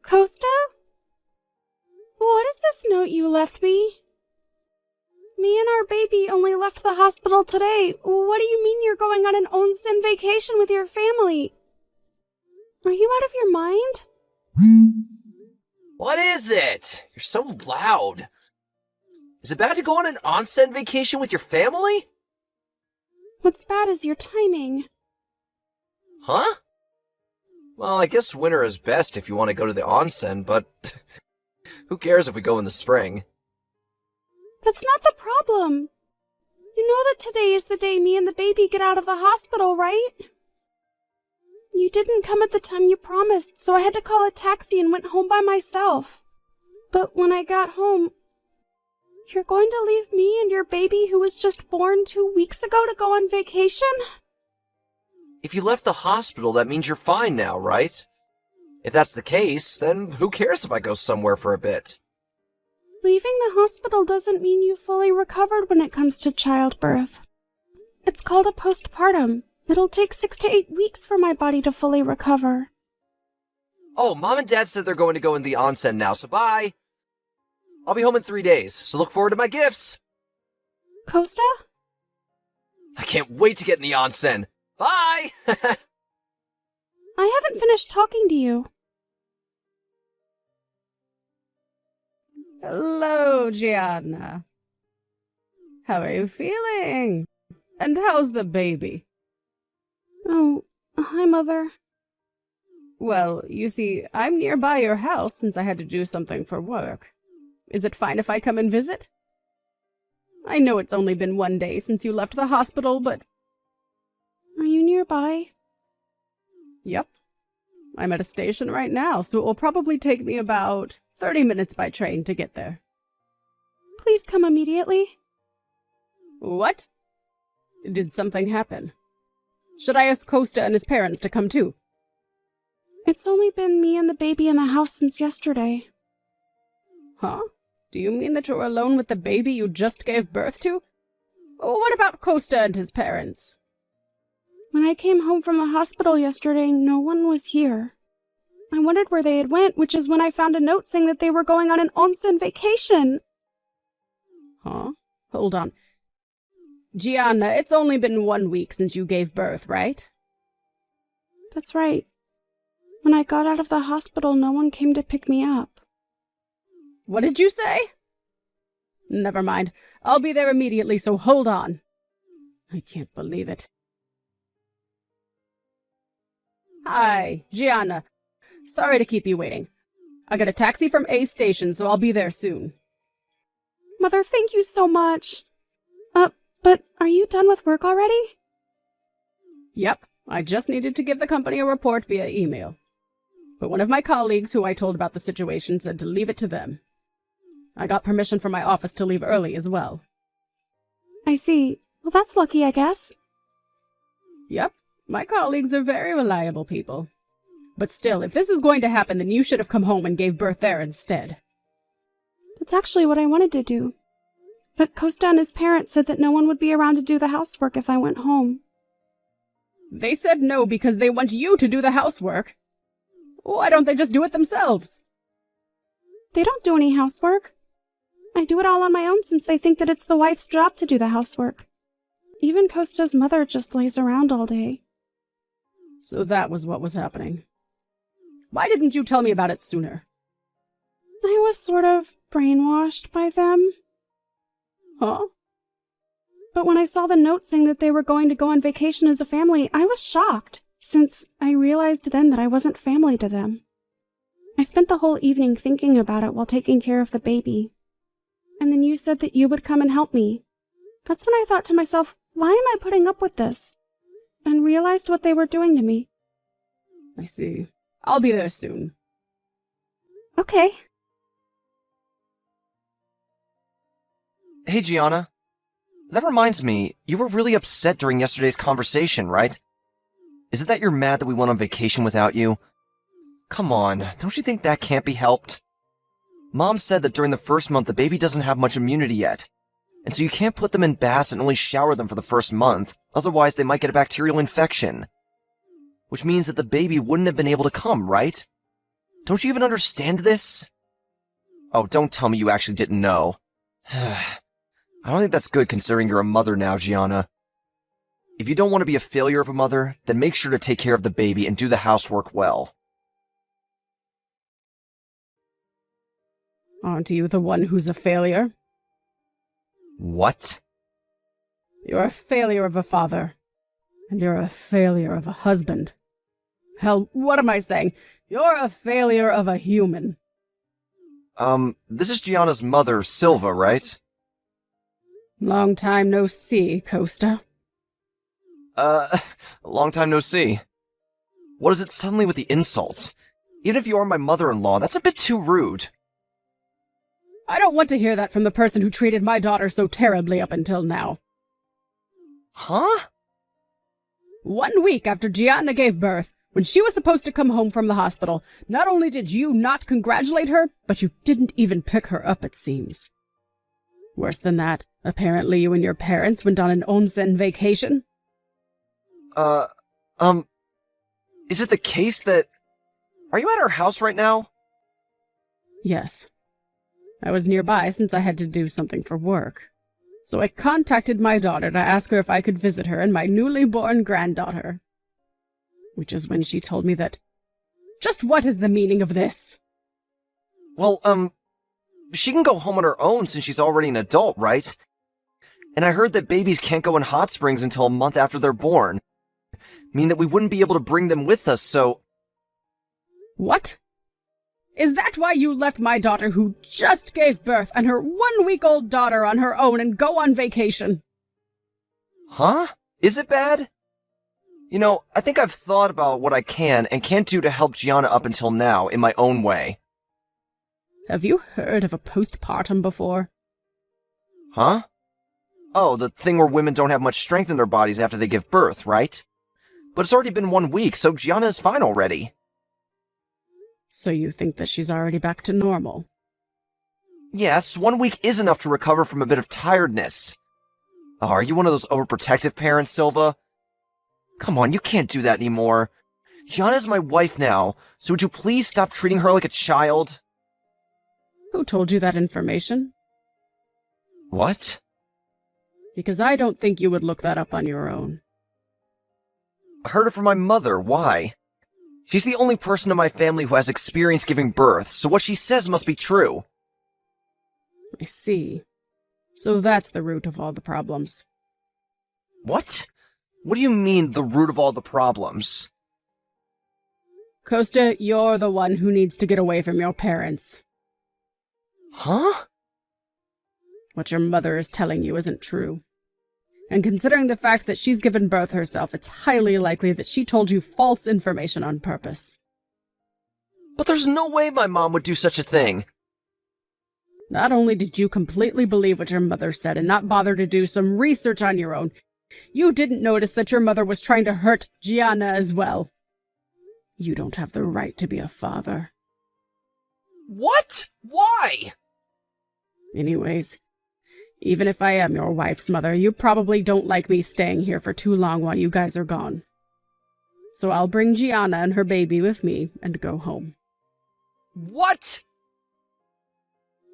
Costa? What is this note you left me? Me and our baby only left the hospital today. What do you mean you're going on an onsen vacation with your family? Are you out of your mind? What is it? You're so loud. Is it bad to go on an onsen vacation with your family? What's bad is your timing. Huh? Well, I guess winter is best if you want to go to the onsen, but who cares if we go in the spring? That's not the problem. You know that today is the day me and the baby get out of the hospital, right? You didn't come at the time you promised, so I had to call a taxi and went home by myself. But when I got home, you're going to leave me and your baby who was just born 2 weeks ago to go on vacation? If you left the hospital, that means you're fine now, right? If that's the case, then who cares if I go somewhere for a bit? Leaving the hospital doesn't mean you fully recovered when it comes to childbirth. It's called a postpartum. It'll take 6 to 8 weeks for my body to fully recover. Oh, Mom and Dad said they're going to go in the onsen now, so bye. I'll be home in 3 days, so look forward to my gifts. Costa? I can't wait to get in the onsen. Bye! I haven't finished talking to you. Hello, Gianna. How are you feeling? And how's the baby? Oh, hi, Mother. Well, you see, I'm nearby your house since I had to do something for work. Is it fine if I come and visit? I know it's only been 1 day since you left the hospital, but... Are you nearby? Yep. I'm at a station right now, so it will probably take me about 30 minutes by train to get there. Please come immediately. What? Did something happen? Should I ask Costa and his parents to come too? It's only been me and the baby in the house since yesterday. Huh? Do you mean that you're alone with the baby you just gave birth to? What about Costa and his parents? When I came home from the hospital yesterday, no one was here. I wondered where they had went, which is when I found a note saying that they were going on an onsen vacation. Huh? Hold on. Gianna, it's only been 1 week since you gave birth, right? That's right. When I got out of the hospital, no one came to pick me up. What did you say? Never mind. I'll be there immediately, so hold on. I can't believe it. Hi, Gianna. Sorry to keep you waiting. I got a taxi from A station, so I'll be there soon. Mother, thank you so much. But are you done with work already? Yep, I just needed to give the company a report via email. But one of my colleagues who I told about the situation said to leave it to them. I got permission from my office to leave early as well. I see. Well, that's lucky, I guess. Yep, my colleagues are very reliable people. But still, if this is going to happen, then you should have come home and gave birth there instead. That's actually what I wanted to do. But Costa and his parents said that no one would be around to do the housework if I went home. They said no because they want you to do the housework. Why don't they just do it themselves? They don't do any housework. I do it all on my own since they think that it's the wife's job to do the housework. Even Costa's mother just lays around all day. So that was what was happening. Why didn't you tell me about it sooner? I was sort of brainwashed by them. Huh? But when I saw the note saying that they were going to go on vacation as a family, I was shocked, since I realized then that I wasn't family to them. I spent the whole evening thinking about it while taking care of the baby. And then you said that you would come and help me. That's when I thought to myself, why am I putting up with this? And realized what they were doing to me. I see. I'll be there soon. Okay. Hey, Gianna. That reminds me, you were really upset during yesterday's conversation, right? Is it that you're mad that we went on vacation without you? Come on, don't you think that can't be helped? Mom said that during the first month the baby doesn't have much immunity yet, and so you can't put them in baths and only shower them for the first month, otherwise they might get a bacterial infection. Which means that the baby wouldn't have been able to come, right? Don't you even understand this? Oh, don't tell me you actually didn't know. I don't think that's good considering you're a mother now, Gianna. If you don't want to be a failure of a mother, then make sure to take care of the baby and do the housework well. Aren't you the one who's a failure? What? You're a failure of a father. And you're a failure of a husband. Hell, what am I saying? You're a failure of a human. This is Gianna's mother, Silva, right? Long time no see, Costa. Long time no see. What is it suddenly with the insults? Even if you are my mother-in-law, that's a bit too rude. I don't want to hear that from the person who treated my daughter so terribly up until now. Huh? 1 week after Gianna gave birth, when she was supposed to come home from the hospital, not only did you not congratulate her, but you didn't even pick her up, it seems. Worse than that, apparently you and your parents went on an onsen vacation. Is it the case that... Are you at our house right now? Yes. I was nearby since I had to do something for work. So I contacted my daughter to ask her if I could visit her and my newly born granddaughter. Which is when she told me that... Just what is the meaning of this? Well, she can go home on her own since she's already an adult, right? And I heard that babies can't go in hot springs until a month after they're born. Meaning that we wouldn't be able to bring them with us, so... What? Is that why you left my daughter who just gave birth and her 1-week-old daughter on her own and go on vacation? Huh? Is it bad? You know, I think I've thought about what I can and can't do to help Gianna up until now in my own way. Have you heard of a postpartum before? Huh? Oh, the thing where women don't have much strength in their bodies after they give birth, right? But it's already been 1 week, so Gianna is fine already. So you think that she's already back to normal? Yes, 1 week is enough to recover from a bit of tiredness. Oh, are you one of those overprotective parents, Silva? Come on, you can't do that anymore. Gianna's my wife now, so would you please stop treating her like a child? Who told you that information? What? Because I don't think you would look that up on your own. I heard it from my mother. Why? She's the only person in my family who has experience giving birth, so what she says must be true. I see. So that's the root of all the problems. What? What do you mean, the root of all the problems? Costa, you're the one who needs to get away from your parents. Huh? What your mother is telling you isn't true. And considering the fact that she's given birth herself, it's highly likely that she told you false information on purpose. But there's no way my mom would do such a thing. Not only did you completely believe what your mother said and not bother to do some research on your own, you didn't notice that your mother was trying to hurt Gianna as well. You don't have the right to be a father. What? Why? Anyways, even if I am your wife's mother, you probably don't like me staying here for too long while you guys are gone. So I'll bring Gianna and her baby with me and go home. What?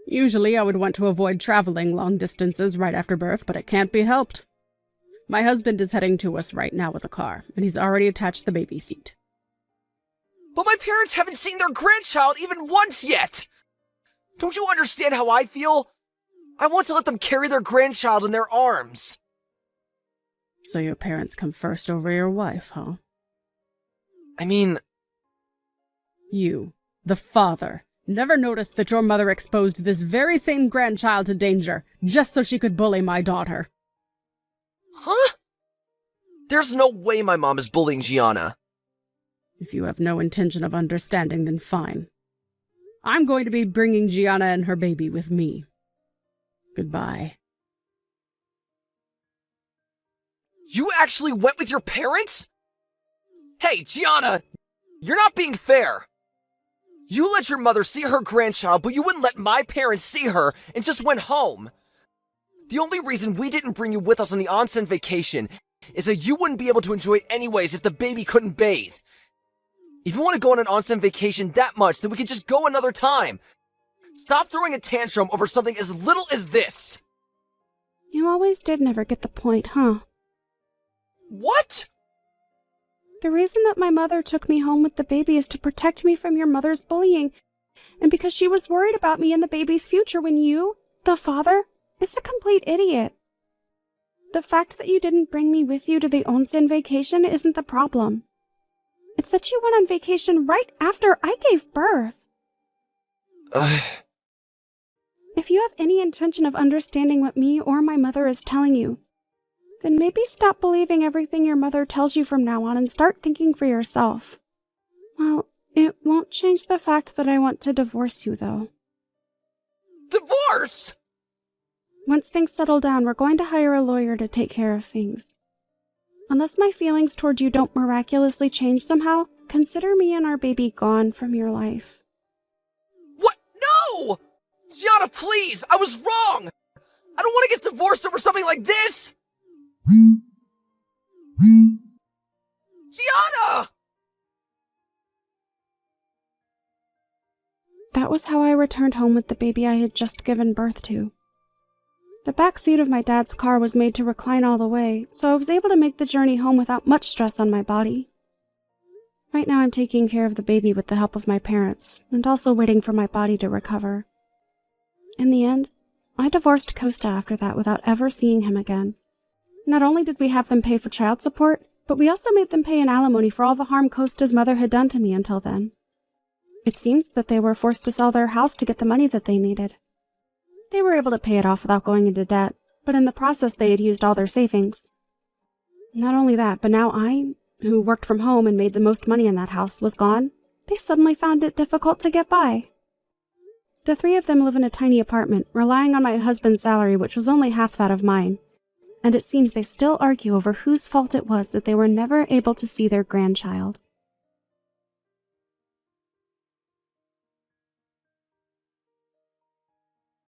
Usually I would want to avoid traveling long distances right after birth, but it can't be helped. My husband is heading to us right now with a car, and he's already attached the baby seat. But my parents haven't seen their grandchild even once yet! Don't you understand how I feel? I want to let them carry their grandchild in their arms. So your parents come first over your wife, huh? I mean... You, the father, never noticed that your mother exposed this very same grandchild to danger, just so she could bully my daughter. Huh? There's no way my mom is bullying Gianna. If you have no intention of understanding, then fine. I'm going to be bringing Gianna and her baby with me. Goodbye. You actually went with your parents? Hey, Gianna! You're not being fair! You let your mother see her grandchild, but you wouldn't let my parents see her and just went home. The only reason we didn't bring you with us on the onsen vacation is that you wouldn't be able to enjoy it anyways if the baby couldn't bathe. If you want to go on an onsen vacation that much, then we can just go another time. Stop throwing a tantrum over something as little as this. You always did never get the point, huh? What? The reason that my mother took me home with the baby is to protect me from your mother's bullying, and because she was worried about me and the baby's future when you, the father, is a complete idiot. The fact that you didn't bring me with you to the onsen vacation isn't the problem. It's that you went on vacation right after I gave birth. If you have any intention of understanding what me or my mother is telling you, then maybe stop believing everything your mother tells you from now on and start thinking for yourself. Well, it won't change the fact that I want to divorce you, though. Divorce? Once things settle down, we're going to hire a lawyer to take care of things. Unless my feelings toward you don't miraculously change somehow, consider me and our baby gone from your life. What? No! Gianna, please! I was wrong! I don't want to get divorced over something like this! Gianna! That was how I returned home with the baby I had just given birth to. The back seat of my dad's car was made to recline all the way, so I was able to make the journey home without much stress on my body. Right now I'm taking care of the baby with the help of my parents, and also waiting for my body to recover. In the end, I divorced Costa after that without ever seeing him again. Not only did we have them pay for child support, but we also made them pay an alimony for all the harm Costa's mother had done to me until then. It seems that they were forced to sell their house to get the money that they needed. They were able to pay it off without going into debt, but in the process they had used all their savings. Not only that, but now I, who worked from home and made the most money in that house, was gone. They suddenly found it difficult to get by. The three of them live in a tiny apartment, relying on my husband's salary, which was only half that of mine. And it seems they still argue over whose fault it was that they were never able to see their grandchild.